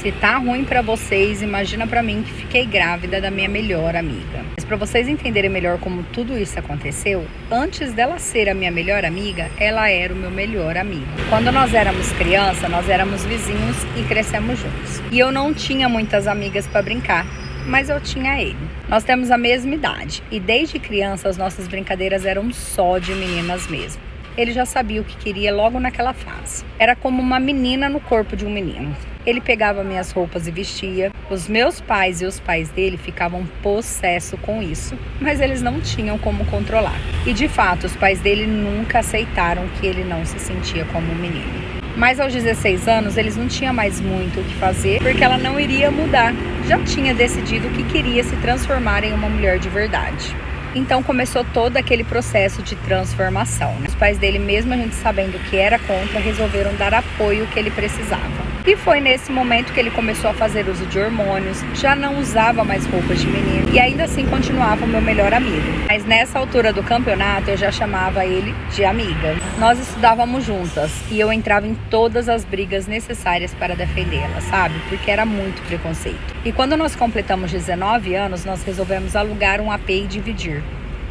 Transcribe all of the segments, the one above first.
Se tá ruim pra vocês, imagina pra mim que fiquei grávida da minha melhor amiga. Mas pra vocês entenderem melhor como tudo isso aconteceu, antes dela ser a minha melhor amiga, ela era o meu melhor amigo. Quando nós éramos criança, nós éramos vizinhos e crescemos juntos. E eu não tinha muitas amigas pra brincar, mas eu tinha ele. Nós temos a mesma idade e desde criança as nossas brincadeiras eram só de meninas mesmo. Ele já sabia o que queria logo naquela fase. Era como uma menina no corpo de um menino. Ele pegava minhas roupas e vestia. Os meus pais e os pais dele ficavam possessos com isso, mas eles não tinham como controlar. E de fato, os pais dele nunca aceitaram que ele não se sentia como um menino. Mas aos 16 anos, eles não tinham mais muito o que fazer, porque ela não iria mudar. Já tinha decidido que queria se transformar em uma mulher de verdade. Então começou todo aquele processo de transformação. Os pais dele, mesmo a gente sabendo que era contra, resolveram dar apoio que ele precisava. E foi nesse momento que ele começou a fazer uso de hormônios, já não usava mais roupas de menino e ainda assim continuava o meu melhor amigo. Mas nessa altura do campeonato eu já chamava ele de amiga. Nós estudávamos juntas e eu entrava em todas as brigas necessárias para defendê-la, sabe? Porque era muito preconceito. E quando nós completamos 19 anos, nós resolvemos alugar um AP e dividir.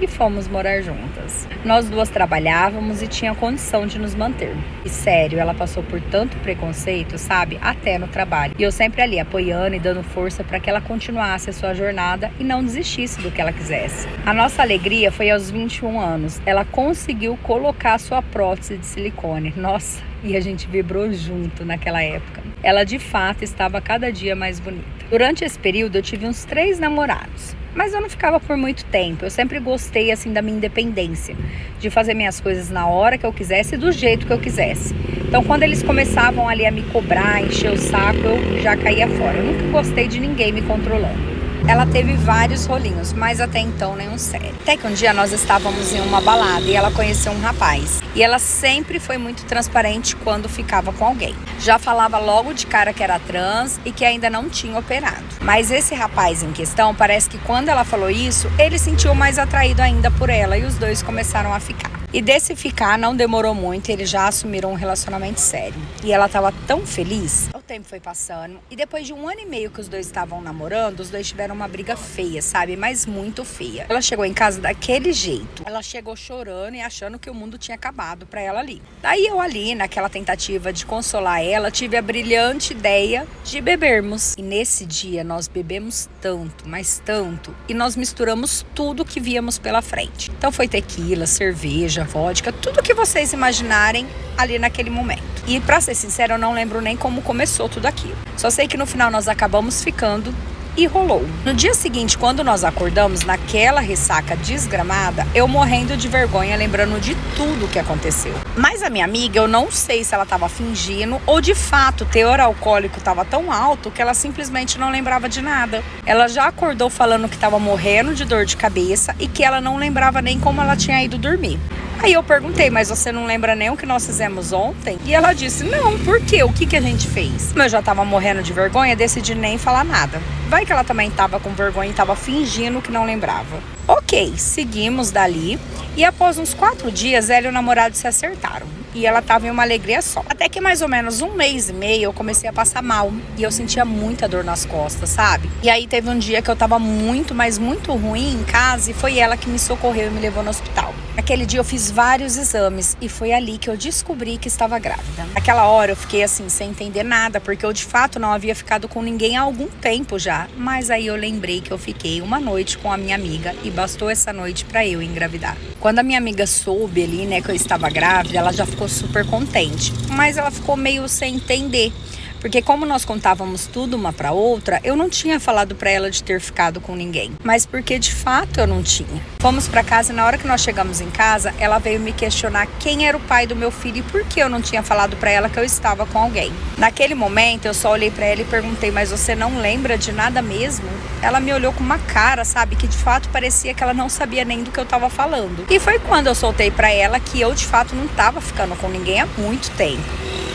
E fomos morar juntas. Nós duas trabalhávamos e tinha condição de nos manter. E sério, ela passou por tanto preconceito, sabe? Até no trabalho. E eu sempre ali apoiando e dando força para que ela continuasse a sua jornada e não desistisse do que ela quisesse. A nossa alegria foi aos 21 anos. Ela conseguiu colocar a sua prótese de silicone. Nossa, e a gente vibrou junto naquela época. Ela de fato estava cada dia mais bonita. Durante esse período eu tive uns 3 namorados. Mas eu não ficava por muito tempo, eu sempre gostei assim da minha independência, de fazer minhas coisas na hora que eu quisesse e do jeito que eu quisesse. Então quando eles começavam ali a me cobrar, encher o saco, eu já caía fora. Eu nunca gostei de ninguém me controlando. Ela teve vários rolinhos, mas até então nenhum sério. Até que um dia nós estávamos em uma balada e ela conheceu um rapaz. E ela sempre foi muito transparente quando ficava com alguém. Já falava logo de cara que era trans e que ainda não tinha operado. Mas esse rapaz em questão, parece que quando ela falou isso, ele sentiu mais atraído ainda por ela e os dois começaram a ficar. E desse ficar não demorou muito, eles já assumiram um relacionamento sério. E ela estava tão feliz. O tempo foi passando e depois de 1 ano e meio que os dois estavam namorando, os dois tiveram uma briga feia, sabe? Mas muito feia. Ela chegou em casa daquele jeito. Ela chegou chorando e achando que o mundo tinha acabado pra ela ali. Daí eu ali, naquela tentativa de consolar ela, tive a brilhante ideia de bebermos. E nesse dia nós bebemos tanto, mas tanto, e nós misturamos tudo que víamos pela frente. Então foi tequila, cerveja, vodka, tudo que vocês imaginarem ali naquele momento. E pra ser sincera, eu não lembro nem como começou tudo aquilo. Só sei que no final nós acabamos ficando e rolou. No dia seguinte, quando nós acordamos naquela ressaca desgramada, eu morrendo de vergonha, lembrando de tudo que aconteceu. Mas a minha amiga, eu não sei se ela estava fingindo ou de fato o teor alcoólico estava tão alto que ela simplesmente não lembrava de nada. Ela já acordou falando que estava morrendo de dor de cabeça e que ela não lembrava nem como ela tinha ido dormir. Aí eu perguntei, mas você não lembra nem o que nós fizemos ontem? E ela disse, não, por quê? O que a gente fez? Como eu já tava morrendo de vergonha, decidi nem falar nada. Vai que ela também tava com vergonha e tava fingindo que não lembrava. Ok, seguimos dali e após uns 4 dias, ela e o namorado se acertaram. E ela tava em uma alegria só. Até que mais ou menos 1 mês e meio eu comecei a passar mal. E eu sentia muita dor nas costas, sabe? E aí teve um dia que eu tava muito, mas muito ruim em casa. E foi ela que me socorreu e me levou no hospital. Naquele dia eu fiz vários exames. E foi ali que eu descobri que estava grávida. Naquela hora eu fiquei assim, sem entender nada. Porque eu de fato não havia ficado com ninguém há algum tempo já. Mas aí eu lembrei que eu fiquei uma noite com a minha amiga. E bastou essa noite pra eu engravidar. Quando a minha amiga soube ali, né, que eu estava grávida, ela já ficou super contente, mas ela ficou meio sem entender, porque como nós contávamos tudo uma pra outra, eu não tinha falado pra ela de ter ficado com ninguém, mas porque de fato eu não tinha. Fomos pra casa e na hora que nós chegamos em casa, ela veio me questionar quem era o pai do meu filho e por que eu não tinha falado pra ela que eu estava com alguém. Naquele momento eu só olhei pra ela e perguntei, mas você não lembra de nada mesmo? Ela me olhou com uma cara, sabe, que de fato parecia que ela não sabia nem do que eu tava falando. E foi quando eu soltei pra ela que eu de fato não tava ficando com ninguém há muito tempo.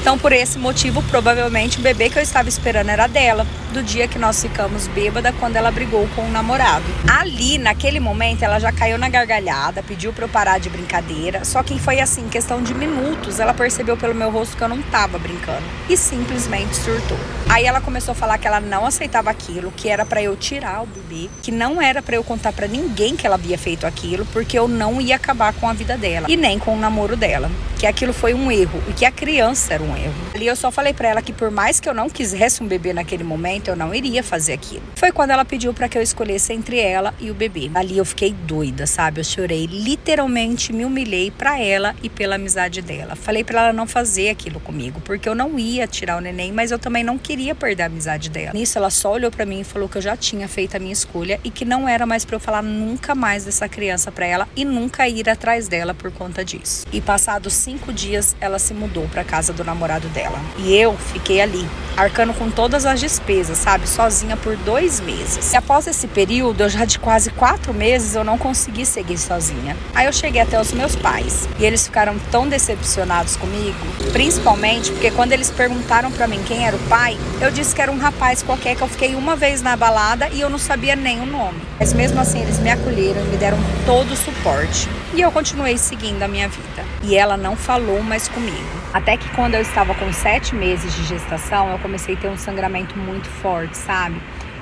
Então, por esse motivo, provavelmente o bebê que eu estava esperando era dela, do dia que nós ficamos bêbada quando ela brigou com o namorado. Ali, naquele momento, ela já caiu na gargalhada, pediu pra eu parar de brincadeira, só que foi assim, questão de minutos, ela percebeu pelo meu rosto que eu não tava brincando e simplesmente surtou. Aí ela começou a falar que ela não aceitava aquilo, que era pra eu tirar o bebê, que não era pra eu contar pra ninguém que ela havia feito aquilo, porque eu não ia acabar com a vida dela e nem com o namoro dela, que aquilo foi um erro e que a criança era um erro. Ali eu só falei pra ela que por mais que eu não quisesse um bebê naquele momento, eu não iria fazer aquilo. Foi quando ela pediu pra que eu escolhesse entre ela e o bebê. Ali eu fiquei doida, sabe? Eu chorei, literalmente me humilhei pra ela e pela amizade dela. Falei pra ela não fazer aquilo comigo, porque eu não ia tirar o neném, mas eu também não queria perder a amizade dela. Nisso ela só olhou pra mim e falou que eu já tinha feito a minha escolha e que não era mais pra eu falar nunca mais dessa criança pra ela e nunca ir atrás dela por conta disso. E passados 5 dias, ela se mudou pra casa do namorado dela. E eu fiquei ali, arcando com todas as despesas, sabe? Sozinha por 2 meses. E após esse período, eu já de quase 4 meses, eu não consegui seguir sozinha. Aí eu cheguei até os meus pais. E eles ficaram tão decepcionados comigo, principalmente porque quando eles perguntaram pra mim quem era o pai, eu disse que era um rapaz qualquer que eu fiquei uma vez na balada e eu não sabia nem o nome. Mas mesmo assim, eles me acolheram e me deram todo o suporte. E eu continuei seguindo a minha vida. E ela não falou mais comigo. Até que quando eu estava com 7 meses de gestação, eu comecei a ter um sangramento muito forte, sabe?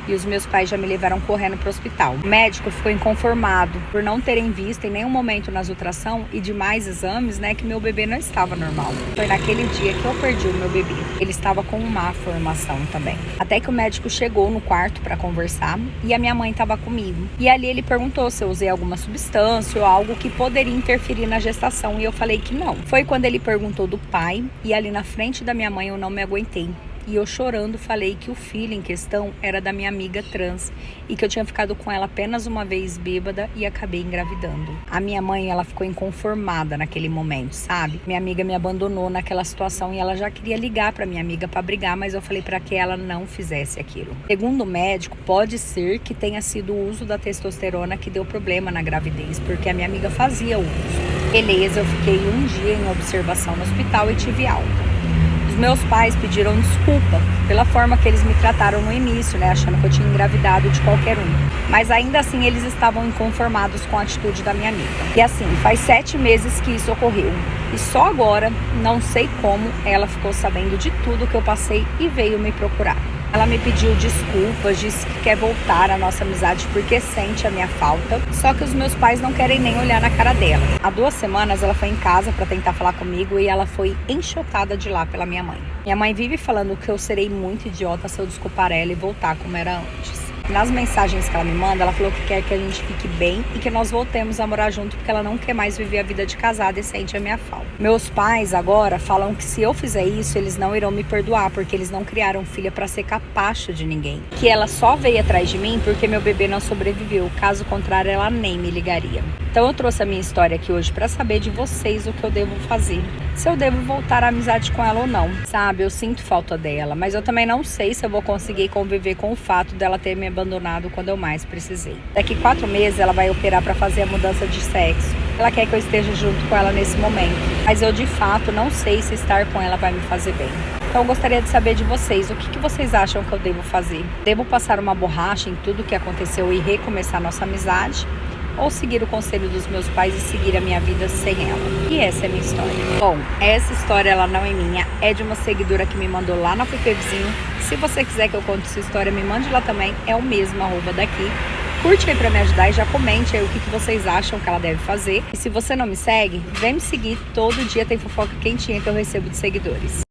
E os meus pais já me levaram correndo para o hospital. O médico ficou inconformado por não terem visto em nenhum momento nas ultrassom e demais exames, né, que meu bebê não estava normal. Foi naquele dia que eu perdi o meu bebê. Ele estava com má formação também. Até que o médico chegou no quarto para conversar e a minha mãe estava comigo. E ali ele perguntou se eu usei alguma substância ou algo que poderia interferir na gestação e eu falei que não. Foi quando ele perguntou do pai e ali na frente da minha mãe eu não me aguentei. E eu chorando falei que o filho em questão era da minha amiga trans e que eu tinha ficado com ela apenas uma vez bêbada e acabei engravidando. A minha mãe, ela ficou inconformada naquele momento, sabe? Minha amiga me abandonou naquela situação e ela já queria ligar pra minha amiga pra brigar, mas eu falei pra que ela não fizesse aquilo. Segundo o médico, pode ser que tenha sido o uso da testosterona que deu problema na gravidez, porque a minha amiga fazia uso. Beleza, eu fiquei um dia em observação no hospital e tive alta. Os meus pais pediram desculpa pela forma que eles me trataram no início, né? Achando que eu tinha engravidado de qualquer um. Mas ainda assim eles estavam inconformados com a atitude da minha amiga. E assim, faz 7 meses que isso ocorreu. E só agora, não sei como, ela ficou sabendo de tudo que eu passei e veio me procurar. Ela me pediu desculpas, disse que quer voltar à nossa amizade porque sente a minha falta. Só que os meus pais não querem nem olhar na cara dela. Há 2 semanas ela foi em casa para tentar falar comigo e ela foi enxotada de lá pela minha mãe. Minha mãe vive falando que eu serei muito idiota se eu desculpar ela e voltar como era antes. Nas mensagens que ela me manda, ela falou que quer que a gente fique bem e que nós voltemos a morar junto porque ela não quer mais viver a vida de casada e sente a minha falta. Meus pais agora falam que se eu fizer isso, eles não irão me perdoar porque eles não criaram filha para ser capacho de ninguém. Que ela só veio atrás de mim porque meu bebê não sobreviveu, caso contrário ela nem me ligaria. Então eu trouxe a minha história aqui hoje para saber de vocês o que eu devo fazer. Se eu devo voltar à amizade com ela ou não, sabe? Eu sinto falta dela, mas eu também não sei se eu vou conseguir conviver com o fato dela ter me abandonado quando eu mais precisei. Daqui 4 meses ela vai operar para fazer a mudança de sexo. Ela quer que eu esteja junto com ela nesse momento, mas eu de fato não sei se estar com ela vai me fazer bem. Então eu gostaria de saber de vocês, o que vocês acham que eu devo fazer? Devo passar uma borracha em tudo que aconteceu e recomeçar nossa amizade? Ou seguir o conselho dos meus pais e seguir a minha vida sem ela? E essa é a minha história. Bom, essa história ela não é minha, é de uma seguidora que me mandou lá no app Vizinho. Se você quiser que eu conte sua história, me mande lá também, é o mesmo @daqui. Curte aí pra me ajudar e já comente aí o que vocês acham que ela deve fazer. E se você não me segue, vem me seguir, todo dia tem fofoca quentinha que eu recebo de seguidores.